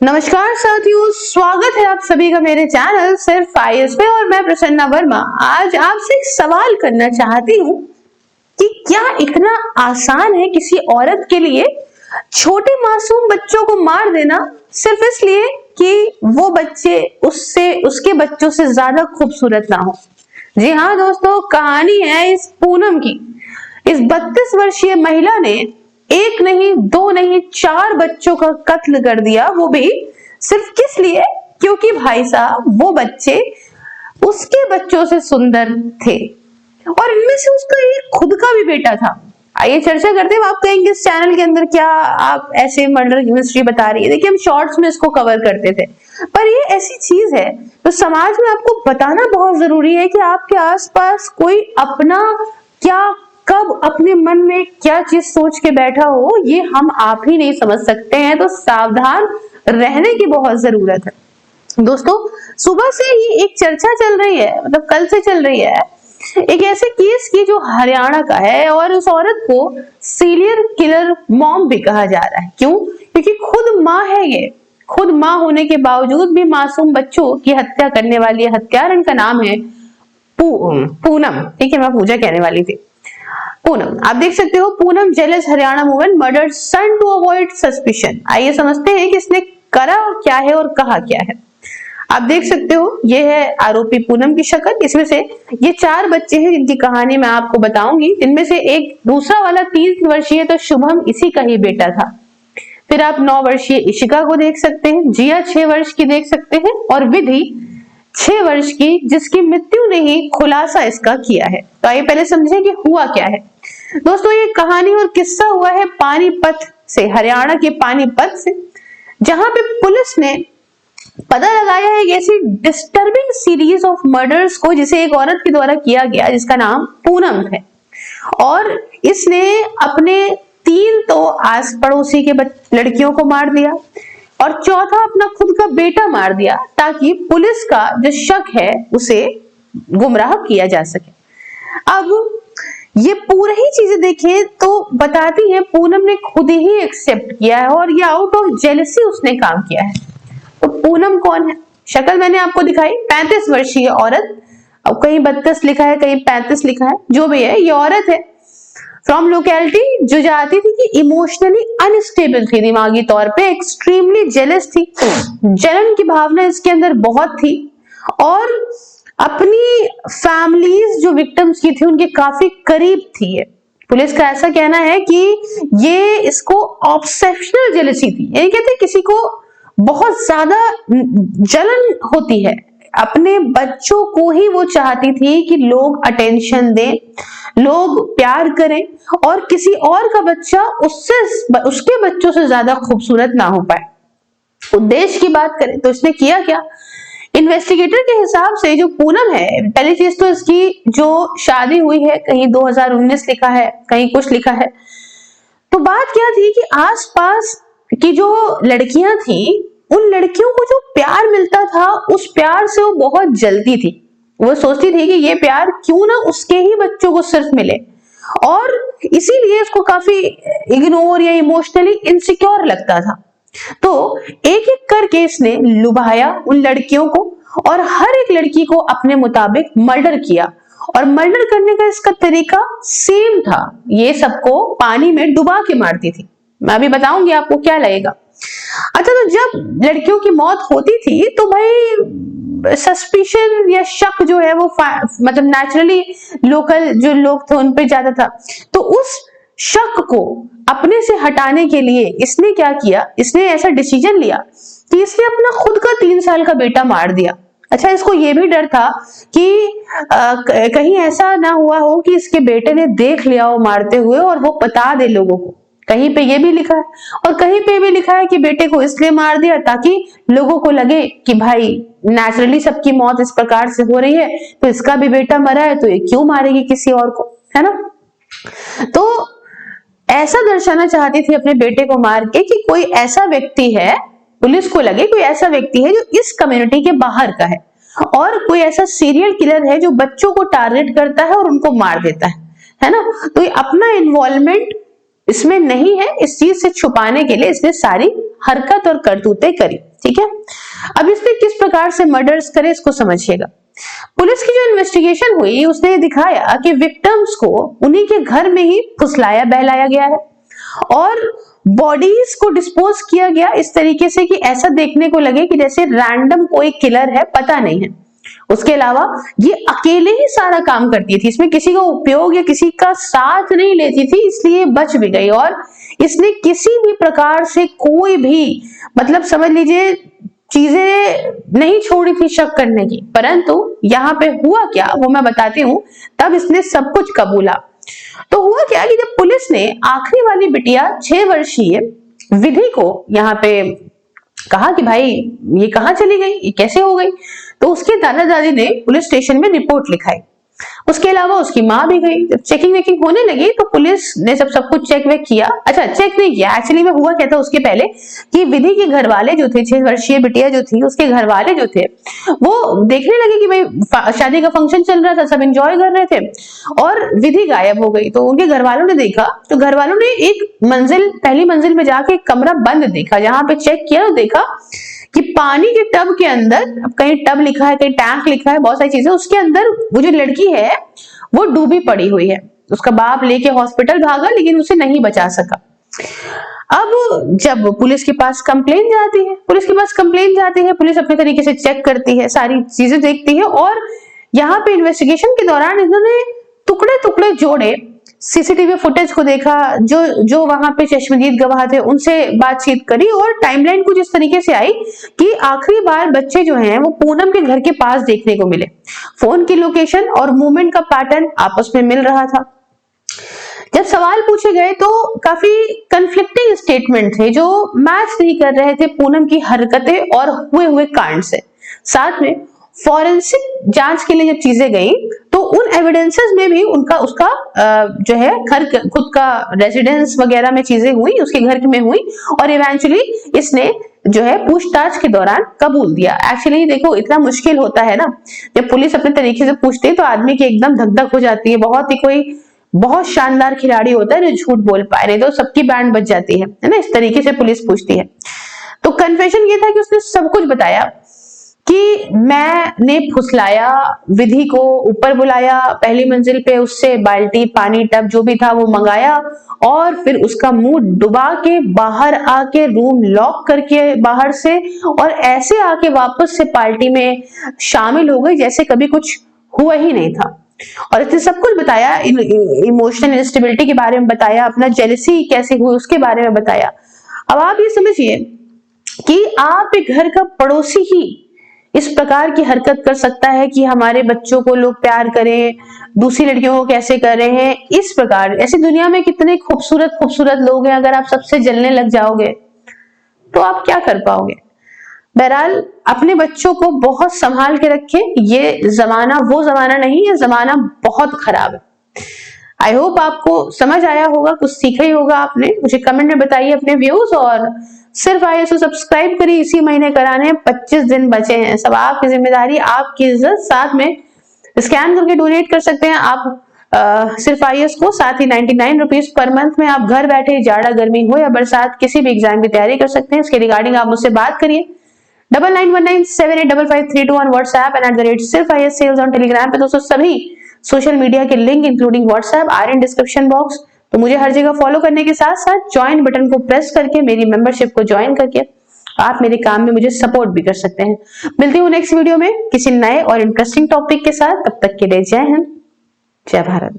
नमस्कार साथियों, स्वागत है आप सभी का मेरे चैनल सिर्फ आईएएस पे और मैं प्रसन्ना वर्मा। आज आपसे एक सवाल करना चाहती हूँ कि क्या इतना आसान है किसी औरत के लिए छोटे मासूम बच्चों को मार देना सिर्फ इसलिए कि वो बच्चे उसके बच्चों से ज्यादा खूबसूरत ना हो। जी हाँ दोस्तों, कहानी है इस पूनम की। इस 32 वर्षीय महिला ने एक नहीं, दो नहीं, 4 बच्चों का कत्ल कर दिया, वो भी सिर्फ किस लिए? क्योंकि भाई साहब वो बच्चे उसके बच्चों से सुंदर थे और इनमें से उसका एक खुद का भी बेटा था। आइए चर्चा करते हैं। आप कहेंगे इस चैनल के अंदर क्या आप ऐसे मर्डर की मिस्ट्री बता रही है? देखिए, हम शॉर्ट्स में इसको कवर करते थे, पर ये ऐसी चीज है तो समाज में आपको बताना बहुत जरूरी है कि आपके आसपास कोई अपना क्या, कब अपने मन में क्या चीज सोच के बैठा हो, ये हम आप ही नहीं समझ सकते हैं। तो सावधान रहने की बहुत जरूरत है। दोस्तों, सुबह से ही एक चर्चा चल रही है, मतलब कल से चल रही है, एक ऐसे केस की जो हरियाणा का है और उस औरत को सीरियल किलर मॉम भी कहा जा रहा है। क्यों? क्योंकि खुद माँ है ये, खुद माँ होने के बावजूद भी मासूम बच्चों की हत्या करने वाली है। हत्यारन का नाम है पूनम। ठीक है, मैं पूजा कहने वाली थी। पूनम, आप देख सकते हो, Poonam jealous Haryana woman murdered son to avoid suspicion. आइए समझते हैं कि इसने करा क्या है और कहा क्या है। आप देख सकते हो, ये है आरोपी पूनम की शक्ल। इसमें से ये 4 बच्चे हैं जिनकी कहानी मैं आपको बताऊंगी। इनमें से एक दूसरा वाला 3 वर्षीय तो शुभम इसी का ही बेटा था। फिर आप 9 वर्षीय इशिका को देख सकते हैं, जिया 6 वर्ष की देख सकते हैं और विधि 6 वर्ष की, जिसकी मृत्यु ने ही खुलासा इसका किया है। तो आइए पहले समझें कि हुआ क्या है। दोस्तों, ये कहानी और किस्सा हुआ है पानीपत से, हरियाणा के पानीपत से, जहां पे पुलिस ने पता लगाया है एक ऐसी डिस्टर्बिंग सीरीज ऑफ मर्डर्स को जिसे एक औरत के द्वारा किया गया, जिसका नाम पूनम है। और इसने अपने 3 तो आस पड़ोसी के लड़कियों को मार दिया और चौथा अपना खुद का बेटा मार दिया, ताकि पुलिस का जो शक है उसे गुमराह किया जा सके। अब ये पूरी ही चीजें देखें तो बताती है पूनम ने खुद ही एक्सेप्ट किया है और ये आउट ऑफ जेलसी उसने काम किया है। तो पूनम कौन है? शक्ल मैंने आपको दिखाई, 35 वर्षीय औरत। अब कहीं 32 लिखा है, कहीं 35 लिखा है, जो भी है ये औरत है फ्रॉम लोकेलिटी, जो जाती थी कि इमोशनली अनस्टेबल थी, दिमागी तौर पे एक्सट्रीमली जेलस थी, जलन की भावना इसके अंदर बहुत थी और अपनी फैमिलीज जो विक्टिम्स की थी उनके काफी करीब थी ये। पुलिस का ऐसा कहना है कि ये इसको ऑब्सेशनल जेलसी थी, यानी कहते किसी को बहुत ज्यादा जलन होती है, अपने बच्चों को ही वो चाहती थी कि लोग अटेंशन दें, लोग प्यार करें और किसी और का बच्चा उसके बच्चों से ज्यादा खूबसूरत ना हो पाए। उद्देश्य की बात करें तो इसने किया क्या? इन्वेस्टिगेटर के हिसाब से जो पूनम है, पहली चीज तो इसकी जो शादी हुई है, कहीं 2019 लिखा है, कहीं कुछ लिखा है। तो बात क्या थी कि आसपास की जो लड़कियां थी, उन लड़कियों को जो प्यार मिलता था उस प्यार से वो बहुत जलती थी। वो सोचती थी कि ये प्यार क्यों ना उसके ही बच्चों को सिर्फ मिले और इसीलिए इसको काफी इग्नोर या इमोशनली इनसिक्योर लगता था। तो एक एक करके इसने लुभाया उन लड़कियों को और हर एक लड़की को अपने मुताबिक मर्डर किया। और मर्डर करने का इसका तरीका सेम था, ये सबको पानी में डुबा के मारती थी। मैं अभी बताऊंगी आपको क्या लगेगा। अच्छा, तो जब लड़कियों की मौत होती थी तो भाई सस्पिशन या शक जो है वो मतलब नेचुरली लोकल जो लोग थे उन पे ज्यादा था। तो उस शक को अपने से हटाने के लिए इसने क्या किया? इसने ऐसा डिसीजन लिया कि इसने अपना खुद का 3 साल का बेटा मार दिया। अच्छा, इसको ये भी डर था कि कहीं ऐसा ना हुआ हो कि इसके बेटे ने देख लिया हो मारते हुए और वो बता दे लोगों को। कहीं पे ये भी लिखा है और कहीं पे भी लिखा है कि बेटे को इसलिए मार दिया ताकि लोगों को लगे कि भाई नेचुरली सबकी मौत इस प्रकार से हो रही है, तो इसका भी बेटा मरा है तो ये क्यों मारेगी किसी और को, है ना? तो ऐसा दर्शाना चाहती थी अपने बेटे को मार के कि कोई ऐसा व्यक्ति है, पुलिस को लगे कोई ऐसा व्यक्ति है जो इस कम्युनिटी के बाहर का है और कोई ऐसा सीरियल किलर है जो बच्चों को टारगेट करता है और उनको मार देता है ना? तो ये अपना इन्वॉल्वमेंट इसमें नहीं है, इस चीज से छुपाने के लिए इसने सारी हरकत और करतूतें करी। ठीक है, अब इसने किस प्रकार से मर्डर्स करे इसको समझिएगा। पुलिस की जो इन्वेस्टिगेशन हुई उसने दिखाया कि विक्टिम्स को उन्हीं के घर में ही फुसलाया बहलाया गया है और बॉडीज को डिस्पोज किया गया इस तरीके से कि ऐसा देखने को लगे कि जैसे रैंडम कोई किलर है, पता नहीं है। उसके अलावा ये अकेले ही सारा काम करती थी, इसमें किसी का उपयोग या किसी का साथ नहीं लेती थी, इसलिए बच भी गई। और इसने किसी भी प्रकार से कोई भी मतलब समझ लीजिए चीजें नहीं छोड़ी थी शक करने की। परंतु यहाँ पे हुआ क्या वो मैं बताती हूँ, तब इसने सब कुछ कबूला। तो हुआ क्या कि जब पुलिस ने आखिरी वाली बिटिया 6 वर्षीय विधि को यहाँ पे कहा कि भाई ये कहाँ चली गई, ये कैसे हो गई, तो उसके दादा दादी ने पुलिस स्टेशन में रिपोर्ट लिखाई। उसके अलावा उसकी माँ भी गई। जब चेकिंग वेकिंग होने लगी तो पुलिस ने सब कुछ चेक वेक किया। अच्छा, चेक नहीं किया, एक्चुअली में हुआ क्या था उसके पहले कि विधि के घर वाले जो थे, 6 वर्षीय बिटिया जो थी उसके घर वाले जो थे वो देखने लगे कि भाई शादी का फंक्शन चल रहा था, सब एंजॉय कर रहे थे और विधि गायब हो गई। तो उनके घर वालों ने देखा, तो घर वालों ने एक पहली मंजिल में जाके एक कमरा बंद देखा, जहां पे चेक किया तो देखा कि पानी के टब के अंदर, अब कहीं टब लिखा है कहीं टैंक लिखा है, बहुत सारी चीजें, उसके अंदर वो जो लड़की है वो डूबी पड़ी हुई है। उसका बाप लेके हॉस्पिटल भागा लेकिन उसे नहीं बचा सका। अब जब पुलिस के पास कंप्लेन जाती है, पुलिस अपने तरीके से चेक करती है, सारी चीजें देखती है और यहाँ पे इन्वेस्टिगेशन के दौरान इन्होंने टुकड़े टुकड़े जोड़े, सीसीटीवी फुटेज को देखा, जो वहां पे चश्मदीद गवाह थे उनसे बातचीत करी और टाइमलाइन कुछ इस तरीके से आई कि आखिरी बार बच्चे जो हैं वो पूनम के घर के पास देखने को मिले। फोन की लोकेशन और मूवमेंट का पैटर्न आपस में मिल रहा था। जब सवाल पूछे गए तो काफी कंफ्लिक्टिंग स्टेटमेंट थे जो मैच नहीं कर रहे थे पूनम की हरकतें और हुए कांड से। साथ में फॉरेंसिक जांच के लिए जब चीजें गई तो उन एविडेंसेस में भी उसका जो है घर खुद का रेजिडेंस वगैरह में चीजें हुई, उसके घर में हुई और इवेंचुअली इसने जो है पूछताछ के दौरान कबूल दिया। एक्चुअली देखो इतना मुश्किल होता है ना, जब पुलिस अपने तरीके से पूछती है तो आदमी की एकदम धक-धक हो जाती है। बहुत ही कोई बहुत शानदार खिलाड़ी होता है जो झूठ बोल पाए, नहीं तो सबकी बैंड बज जाती है ना, इस तरीके से पुलिस पूछती है। तो कन्फेशन ये था कि उसने सब कुछ बताया कि मैंने फुसलाया, विधि को ऊपर बुलाया, पहली मंजिल पे उससे बाल्टी पानी टब जो भी था वो मंगाया और फिर उसका मुंह डुबा के बाहर आके रूम लॉक करके बाहर से और ऐसे आके वापस से पार्टी में शामिल हो गई जैसे कभी कुछ हुआ ही नहीं था। और इसने सब कुछ बताया, इमोशनल इंस्टेबिलिटी के बारे में बताया, अपना जेलसी कैसे हुई उसके बारे में बताया। अब आप ये समझिए कि आप एक घर का पड़ोसी ही इस प्रकार की हरकत कर सकता है कि हमारे बच्चों को लोग प्यार करें, दूसरी लड़कियों को कैसे कर रहे हैं इस प्रकार। ऐसी दुनिया में कितने खूबसूरत लोग हैं, अगर आप सबसे जलने लग जाओगे तो आप क्या कर पाओगे। बहरहाल अपने बच्चों को बहुत संभाल के रखें, ये जमाना वो जमाना नहीं है, जमाना बहुत खराब है। आई होप आपको समझ आया होगा, कुछ सीखा ही होगा आपने। मुझे कमेंट में बताइए अपने व्यूज और सिर्फ IAS को सब्सक्राइब करिए, इसी महीने कराने 25 दिन बचे हैं, सब आपकी जिम्मेदारी, आपकी इज्जत। साथ में स्कैन करके डोनेट कर सकते हैं आप सिर्फ IAS को। साथ ही 99 रुपीज पर मंथ में आप घर बैठे जाड़ा गर्मी हो या बरसात किसी भी एग्जाम की तैयारी कर सकते हैं। इसके रिगार्डिंग आप मुझसे बात करिए 9919785532 ऑन व्हाट्सएप एंड @सिर्फ IAS सेल्स ऑन टेलीग्राम पे। दोस्तों सभी सोशल मीडिया के link including WhatsApp are in description box. तो मुझे हर जगह फॉलो करने के साथ साथ ज्वाइन बटन को प्रेस करके मेरी मेंबरशिप को ज्वाइन करके आप मेरे काम में मुझे सपोर्ट भी कर सकते हैं। मिलती हूँ नेक्स्ट वीडियो में किसी नए और इंटरेस्टिंग टॉपिक के साथ, तब तक के लिए जय हिंद, जय भारत।